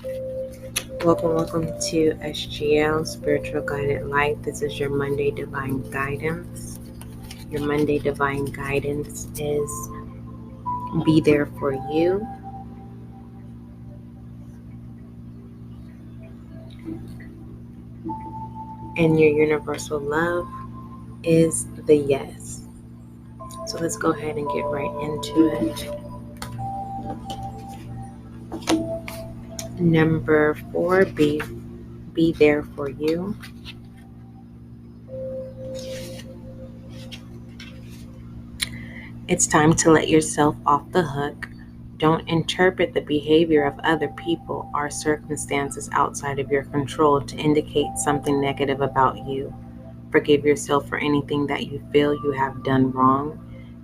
Welcome to SGL Spiritual Guided Life. This is your Monday Divine Guidance. Your Monday Divine Guidance is be there for you. And your universal love is the yes. So let's go ahead and get right into it. Number 4, be there for you. It's time to let yourself off the hook. Don't interpret the behavior of other people or circumstances outside of your control to indicate something negative about you. Forgive yourself for anything that you feel you have done wrong.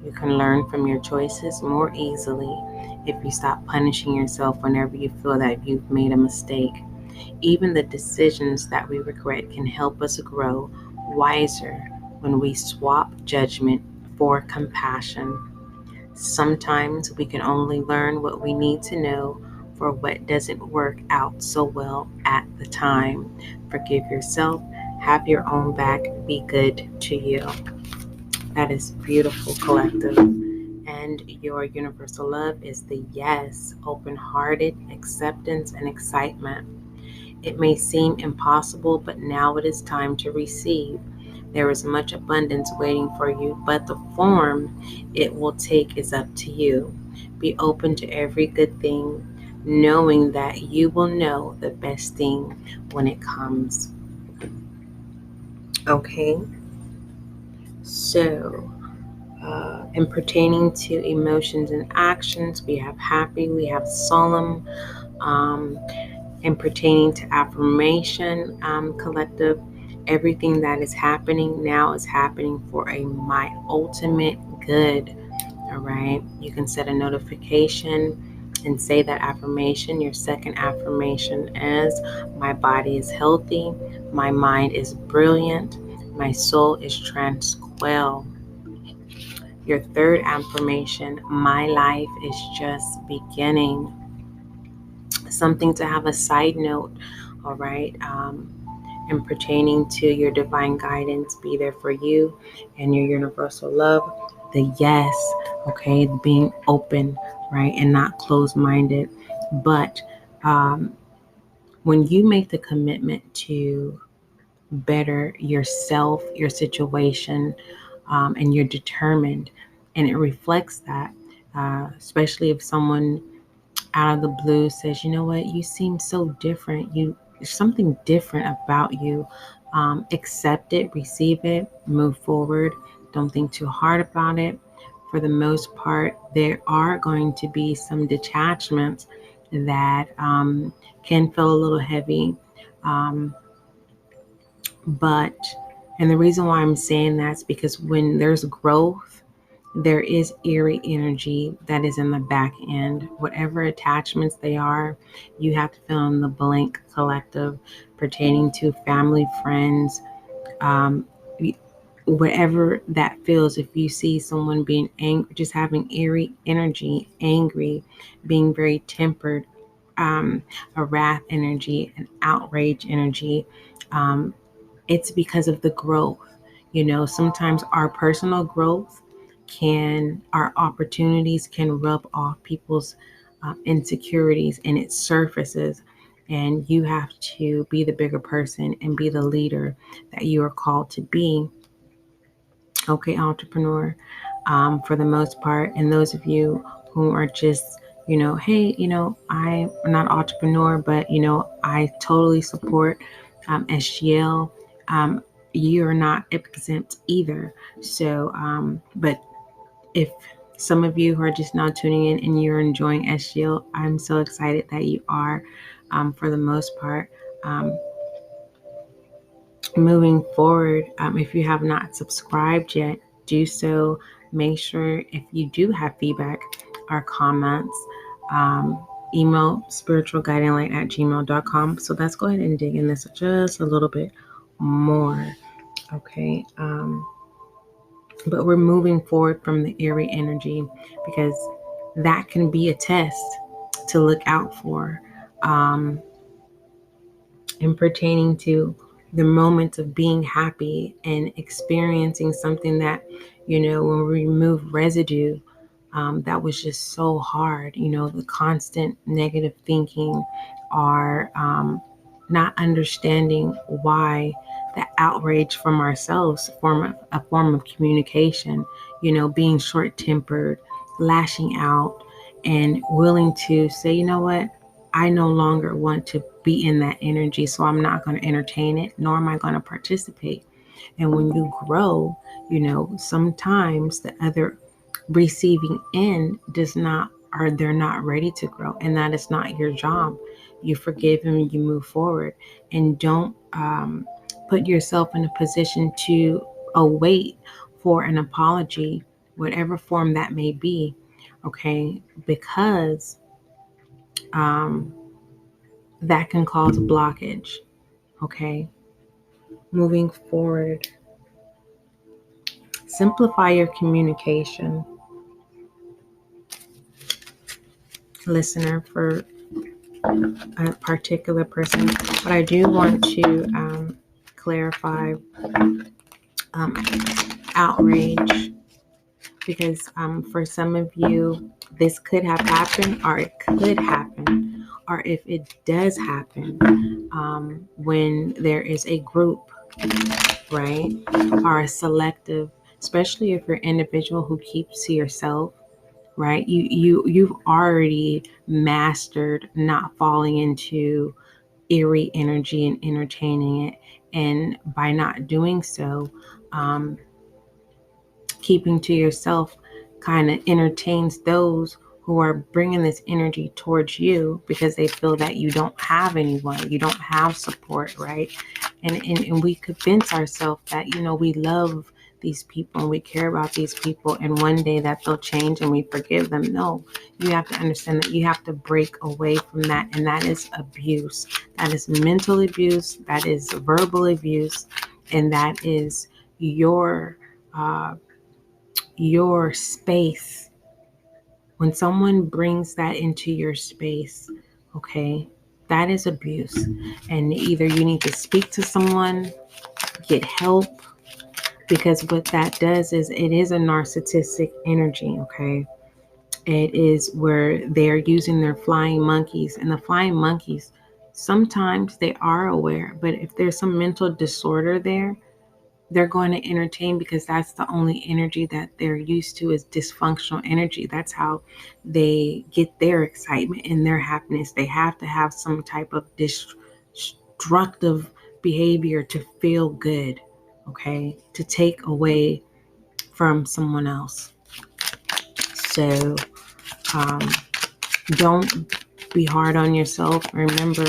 You can learn from your choices more easily if you stop punishing yourself whenever you feel that you've made a mistake. Even the decisions that we regret can help us grow wiser when we swap judgment for compassion. Sometimes we can only learn what we need to know for what doesn't work out so well at the time. Forgive yourself, have your own back, be good to you. That is beautiful, collective. And your universal love is the yes, open-hearted acceptance and excitement. It may seem impossible, but now it is time to receive. There is much abundance waiting for you, but the form it will take is up to you. Be open to every good thing, knowing that you will know the best thing when it comes. Okay? So, in pertaining to emotions and actions, we have happy, we have solemn. And pertaining to affirmation, collective, everything that is happening now is happening for my ultimate good. All right. You can set a notification and say that affirmation. Your second affirmation is my body is healthy, my mind is brilliant, my soul is tranquil. Your third affirmation, my life is just beginning. Something to have a side note, all right, and pertaining to your divine guidance, be there for you, and your universal love, the yes, okay, being open, right, and not closed-minded. But when you make the commitment to better yourself, your situation, and you're determined, and it reflects that, especially if someone out of the blue says, you know what, you seem so different. There's something different about you. Accept it, receive it, move forward. Don't think too hard about it. For the most part, there are going to be some detachments that can feel a little heavy. And the reason why I'm saying that is because when there's growth, there is eerie energy that is in the back end. Whatever attachments they are, you have to fill in the blank, collective, pertaining to family, friends, whatever that feels. If you see someone being angry, just having eerie energy, angry, being very tempered, a wrath energy, an outrage energy, it's because of the growth. Sometimes our personal growth our opportunities can rub off people's insecurities, and it surfaces, and you have to be the bigger person and be the leader that you are called to be. Okay, entrepreneur, for the most part. And those of you who are just, hey, I'm not entrepreneur, but, I totally support SGL. You're not exempt either. So, but if some of you who are just now tuning in and you're enjoying SGL, I'm so excited that you are, for the most part. Moving forward, if you have not subscribed yet, do so. Make sure, if you do have feedback or comments, email spiritualguidinglight@gmail.com. So let's go ahead and dig in this just a little bit more. Okay. But we're moving forward from the eerie energy, because that can be a test to look out for. and pertaining to the moments of being happy and experiencing something that, when we remove residue, that was just so hard. The constant negative thinking, or not understanding why the outrage from ourselves form a form of communication, being short-tempered, lashing out, and willing to say, you know what, I no longer want to be in that energy, so I'm not going to entertain it, nor am I going to participate. And when you grow, sometimes the other receiving end does not, or they're not ready to grow, and that is not your job. You forgive them and you move forward, and don't put yourself in a position to await for an apology, whatever form that may be. Okay, because that can cause a blockage. Okay, moving forward, simplify your communication. Listener, for a particular person, but I do want to clarify outrage, because for some of you, this could have happened, or it could happen, or if it does happen, when there is a group, right, or a selective, especially if you're an individual who keeps to yourself, right? You've already mastered not falling into eerie energy and entertaining it, and by not doing so, keeping to yourself kind of entertains those who are bringing this energy towards you, because they feel that you don't have anyone, you don't have support, right? And we convince ourselves that, we love these people and we care about these people, and one day that they'll change and we forgive them. No, you have to understand that you have to break away from that, and that is abuse. That is mental abuse, that is verbal abuse, and that is your space. When someone brings that into your space, okay, that is abuse. And either you need to speak to someone, get help, because what that does is, it is a narcissistic energy, okay? It is where they're using their flying monkeys, and the flying monkeys, sometimes they are aware, but if there's some mental disorder there, they're going to entertain, because that's the only energy that they're used to, is dysfunctional energy. That's how they get their excitement and their happiness. They have to have some type of destructive behavior to feel good, okay, to take away from someone else. So don't be hard on yourself. Remember,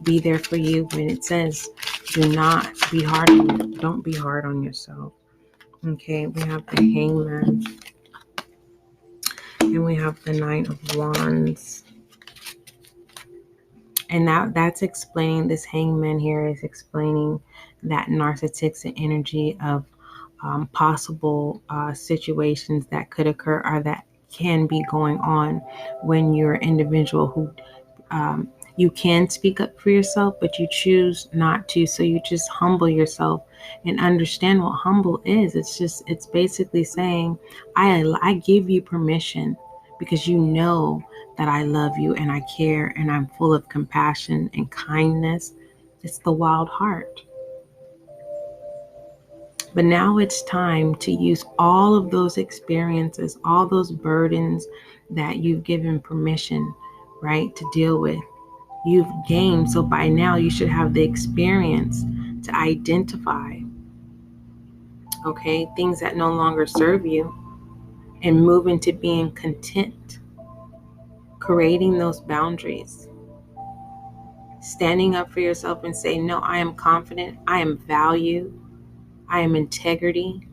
be there for you. When it says do not be hard on you, don't be hard on yourself. Okay, we have the Hangman, and we have the Knight of Wands. And that's explaining, this Hangman here is explaining that narcissistic energy of possible situations that could occur, or that can be going on when you're an individual who you can speak up for yourself, but you choose not to. So you just humble yourself and understand what humble is. It's basically saying, I give you permission, because you know that I love you and I care and I'm full of compassion and kindness. It's the wild heart. But now it's time to use all of those experiences, all those burdens that you've given permission, right, to deal with. You've gained. So by now you should have the experience to identify, okay, things that no longer serve you, and move into being content, creating those boundaries, standing up for yourself and say, no, I am confident, I am value, I am integrity.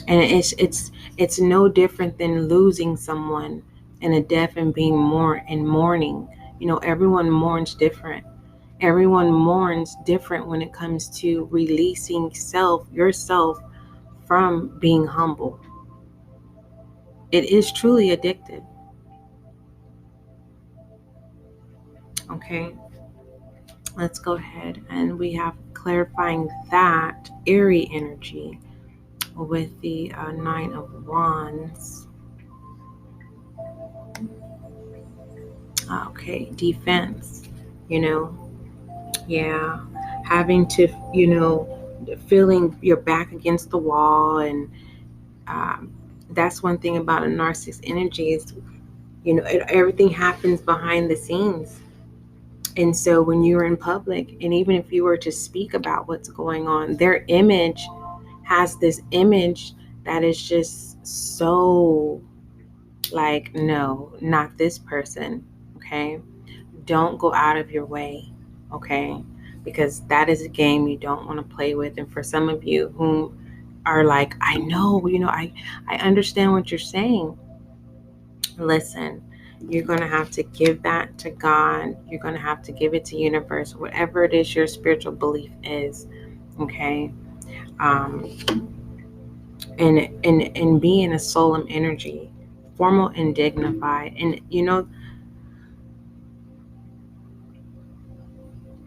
And it's no different than losing someone in a death and being mourning. Everyone mourns different. Everyone mourns different when it comes to releasing yourself from being humble. It is truly addictive. Okay, let's go ahead, and we have clarifying that eerie energy with the Nine of Wands. Okay, defense, yeah, having to, feeling your back against the wall. And that's one thing about a narcissist energy is, everything happens behind the scenes. And so when you're in public, and even if you were to speak about what's going on, their image has this image that is just so like, no, not this person. Okay. Don't go out of your way. Okay. Because that is a game you don't want to play with. And for some of you who are like, I know, I understand what you're saying. Listen, you're going to have to give that to God. You're going to have to give it to universe, whatever it is your spiritual belief is. Okay. And be in a solemn energy, formal and dignified. And,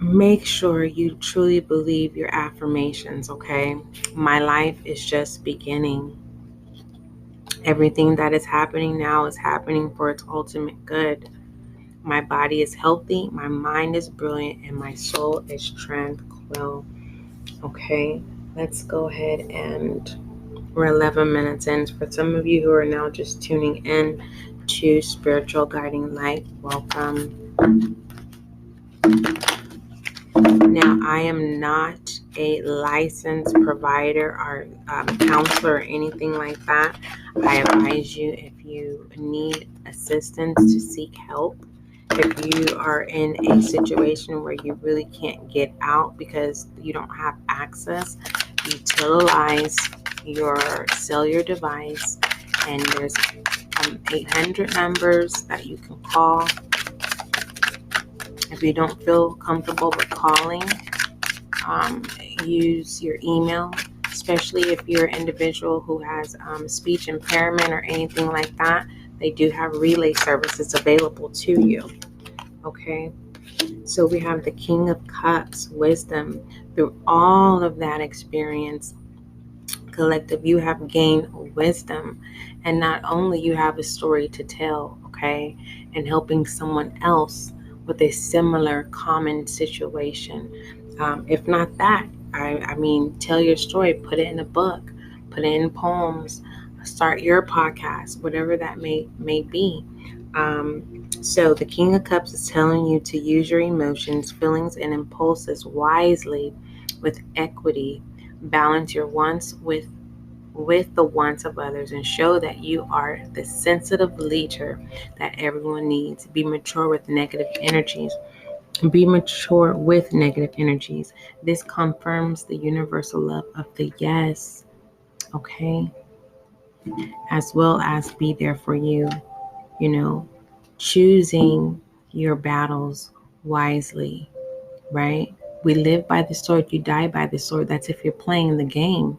make sure you truly believe your affirmations. Okay. My life is just beginning. Everything that is happening now is happening for its ultimate good. My body is healthy, my mind is brilliant, and my soul is tranquil. Okay, let's go ahead, and we're 11 minutes in. For some of you who are now just tuning in to Spiritual Guiding Light, welcome. Now, I am not a licensed provider or counselor or anything like that. I advise you, if you need assistance, to seek help. If you are in a situation where you really can't get out because you don't have access, utilize your cellular device, and there's 800 numbers that you can call. If you don't feel comfortable with calling, use your email, especially if you're an individual who has speech impairment or anything like that. They do have relay services available to you. Okay, so we have the King of Cups, wisdom. Through all of that experience, collective, you have gained wisdom, and not only you have a story to tell, okay, and helping someone else with a similar common situation. If not that, I mean, tell your story, put it in a book, put it in poems, start your podcast, whatever that may be. So the King of Cups is telling you to use your emotions, feelings, and impulses wisely with equity. Balance your wants with the wants of others, and show that you are the sensitive leader that everyone needs. Be mature with negative energies. This confirms the universal love of the yes. Okay. As well as be there for you, choosing your battles wisely, right? We live by the sword, you die by the sword. That's if you're playing the game.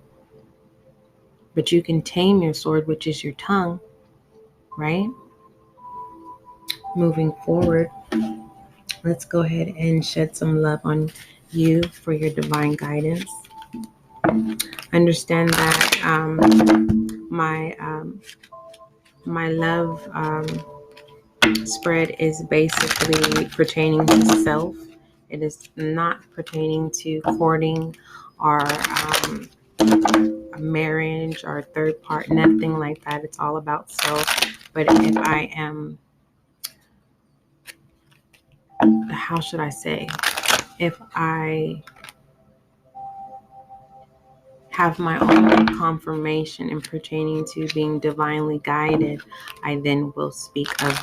But you can tame your sword, which is your tongue, right? Moving forward, let's go ahead and shed some love on you for your divine guidance. Understand that my love spread is basically pertaining to self. It is not pertaining to courting or a marriage or a third part, nothing like that. It's all about self. But if I am, how should I say, if I have my own confirmation in pertaining to being divinely guided, I then will speak of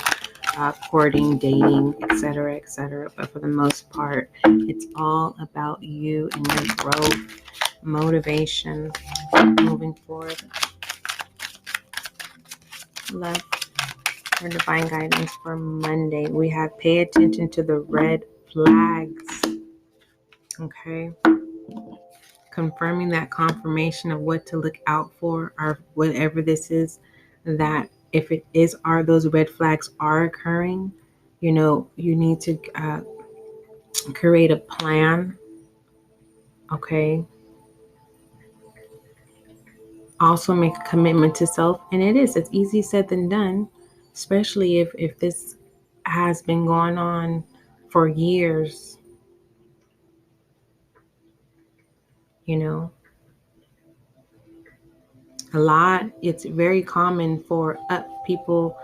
courting, dating, etc., etc. But for the most part, it's all about you and your growth, motivation, moving forward. Love for divine guidance for Monday. We have pay attention to the red flags. Okay. Confirming that confirmation of what to look out for, or whatever this is, that if it is, are those red flags are occurring, you need to Create a plan. Okay. Also make a commitment to self. And it's easy said than done, especially if this has been going on for years, it's very common for people,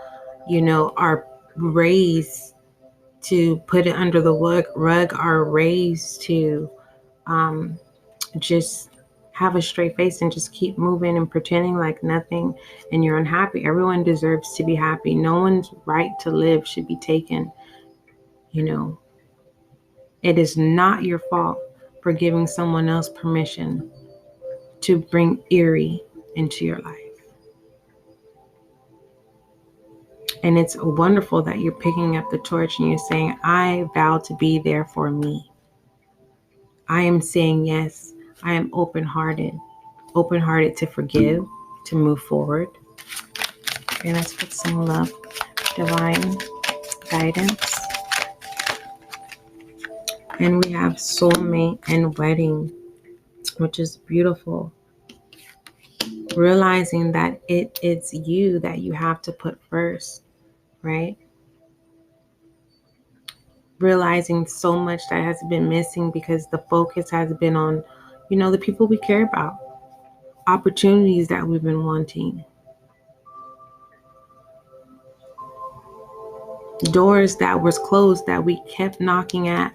are raised to put it under the rug, are raised to just have a straight face and just keep moving and pretending like nothing and you're unhappy. Everyone deserves to be happy. No one's right to live should be taken. It is not your fault for giving someone else permission to bring eerie into your life. And it's wonderful that you're picking up the torch and you're saying, I vow to be there for me. I am saying yes. I am open-hearted to forgive, to move forward. Okay, let's put some love, divine guidance. And we have soulmate and wedding, which is beautiful. Realizing that it's you that you have to put first, right? Realizing so much that has been missing because the focus has been on, the people we care about, opportunities that we've been wanting, doors that was closed that we kept knocking. Hey,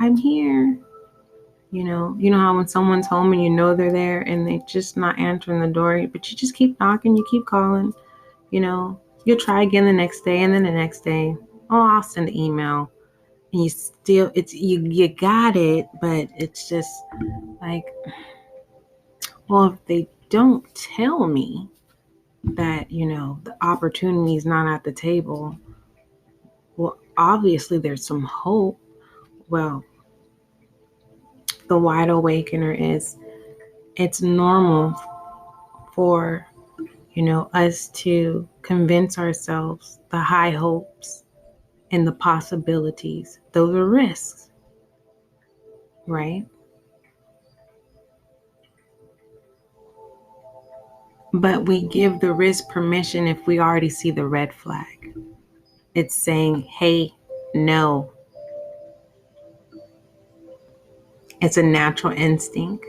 I'm here. You know how when someone's home and they're there and they just not answering the door, but you just keep knocking, you keep calling, you'll try again the next day and then the next day. Oh, I'll send an email. And you still, you got it, but it's just like, well, if they don't tell me that, the opportunity is not at the table, well, obviously there's some hope. Well, the wide awakener is, it's normal for, us to convince ourselves the high hopes and the possibilities. Those are risks, right? But we give the risk permission if we already see the red flag. It's saying, hey, no. It's a natural instinct.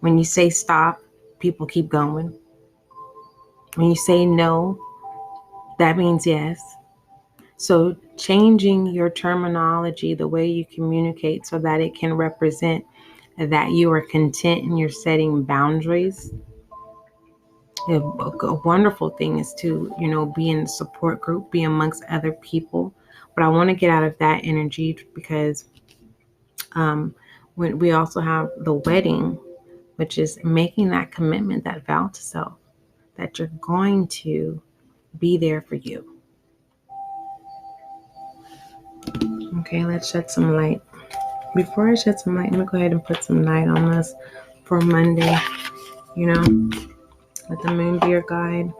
When you say stop, people keep going. When you say no, that means yes. So changing your terminology, the way you communicate so that it can represent that you are content and you're setting boundaries. A wonderful thing is to, be in a support group, be amongst other people. But I want to get out of that energy because when we also have the wedding, which is making that commitment, that vow to self, that you're going to be there for you. Okay, let's shed some light. Before I shed some light, let me go ahead and put some light on this for Monday. Let the moon be your guide.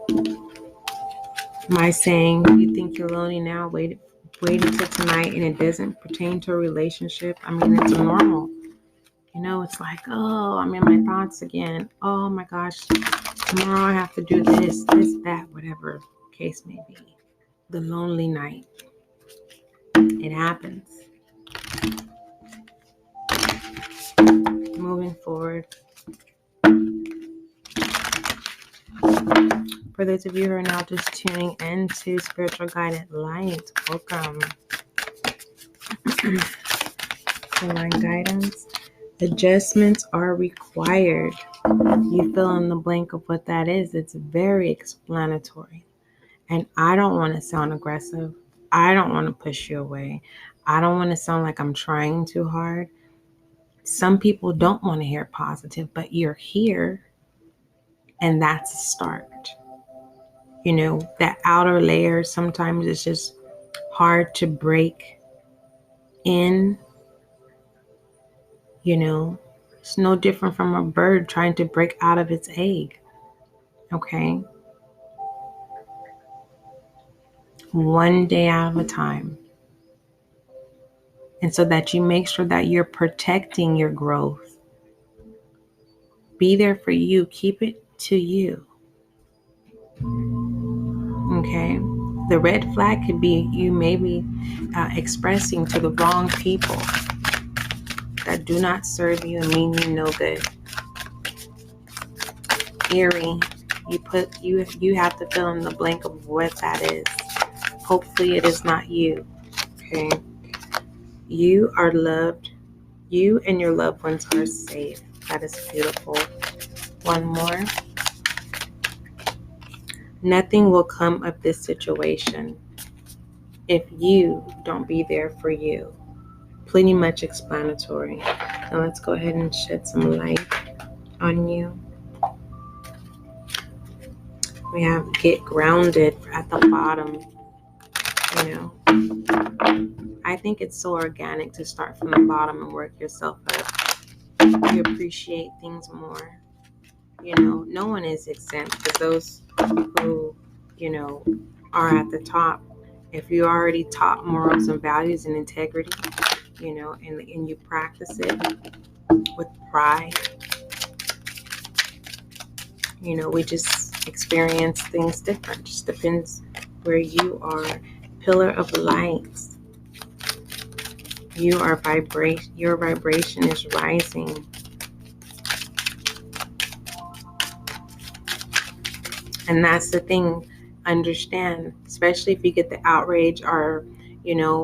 My saying, you think you're lonely now, wait until tonight, and it doesn't pertain to a relationship. I mean, it's normal. It's like, oh, I'm in my thoughts again. Oh my gosh, tomorrow I have to do this, that, whatever case may be. The lonely night. It happens. Moving forward. For those of you who are now just tuning into Spiritual Guided Light, welcome. Divine guidance. Adjustments are required. You fill in the blank of what that is. It's very explanatory. And I don't want to sound aggressive. I don't want to push you away. I don't want to sound like I'm trying too hard. Some people don't want to hear positive, but you're here. And that's a start. That outer layer, sometimes it's just hard to break in. It's no different from a bird trying to break out of its egg. Okay. one day out of a time. And so that you make sure that you're protecting your growth. Be there for you. Keep it to you. Okay? The red flag could be you maybe expressing to the wrong people that do not serve you and mean you no good. Eerie. You have to fill in the blank of what that is. Hopefully it is not you. Okay? You are loved. You and your loved ones are safe. That is beautiful. One more. Nothing will come of this situation if you don't be there for you. Pretty much explanatory. Now let's go ahead and shed some light on you. We have get grounded at the bottom. I think it's so organic to start from the bottom and work yourself up. You appreciate things more. No one is exempt, but those who, are at the top, if you already taught morals and values and integrity, and you practice it with pride, we just experience things different. Just depends where you are. Pillar of light. Your vibration is rising. And that's the thing. Understand, especially if you get the outrage or,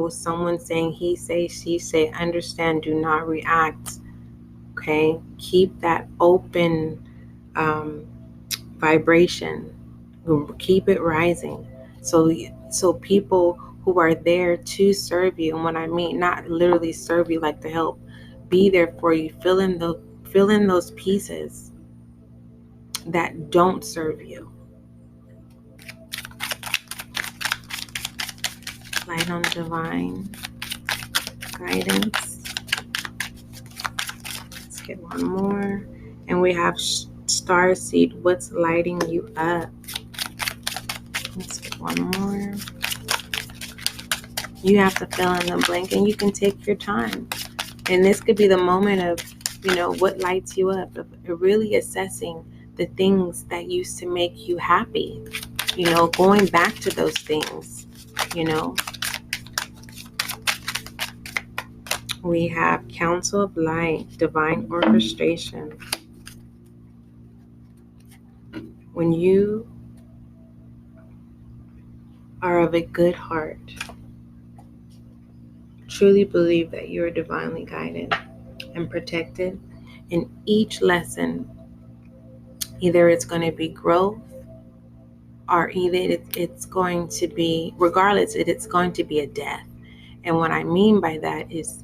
someone saying he say, she say, understand, do not react. Okay? Keep that open vibration. Keep it rising. So people who are there to serve you, and what I mean, not literally serve you like to help, be there for you. Fill in those pieces that don't serve you. Light on divine guidance. Let's get one more. And we have starseed. What's lighting you up? Let's get one more. You have to fill in the blank, and you can take your time. And this could be the moment of, what lights you up. Of really assessing the things that used to make you happy. Going back to those things, We have Council of Light, Divine Orchestration. When you are of a good heart, truly believe that you are divinely guided and protected in each lesson, either it's going to be growth or either it's going to be, regardless, it's going to be a death. And what I mean by that is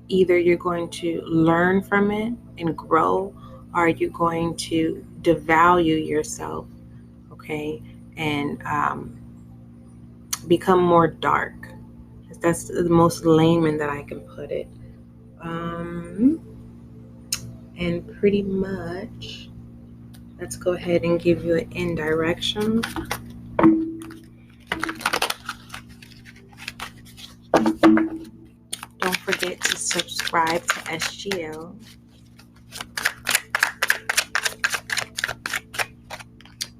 either you're going to learn from it and grow, or you're going to devalue yourself, okay, and become more dark. That's the most layman that I can put it. And pretty much, let's go ahead and give you an indirection. Don't forget to subscribe to SGL.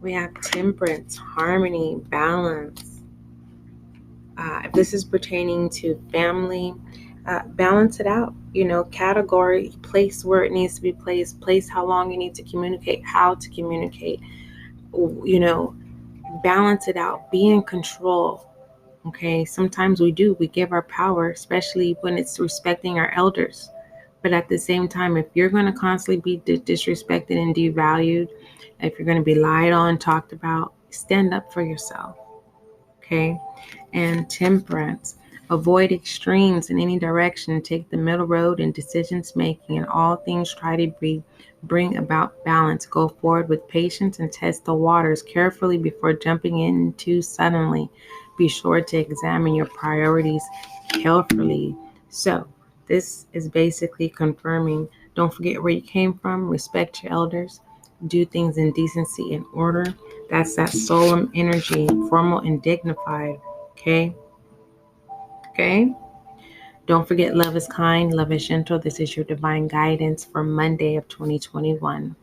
We have temperance, harmony, balance. If this is pertaining to family, balance it out. Category, place where it needs to be placed, place how long you need to communicate, how to communicate. Balance it out. Be in control. Okay, sometimes we give our power, especially when it's respecting our elders. But at the same time, if you're going to constantly be disrespected and devalued, if you're going to be lied on, talked about, stand up for yourself. Okay, and temperance. Avoid extremes in any direction. Take the middle road in decisions making. In all things, try to bring about balance. Go forward with patience and test the waters carefully before jumping in too suddenly. Be sure to examine your priorities carefully. So this is basically confirming, don't forget where you came from, respect your elders, do things in decency and order. That's that solemn energy, formal and dignified. Okay? Okay? Don't forget, love is kind, love is gentle. This is your divine guidance for Monday of 2021.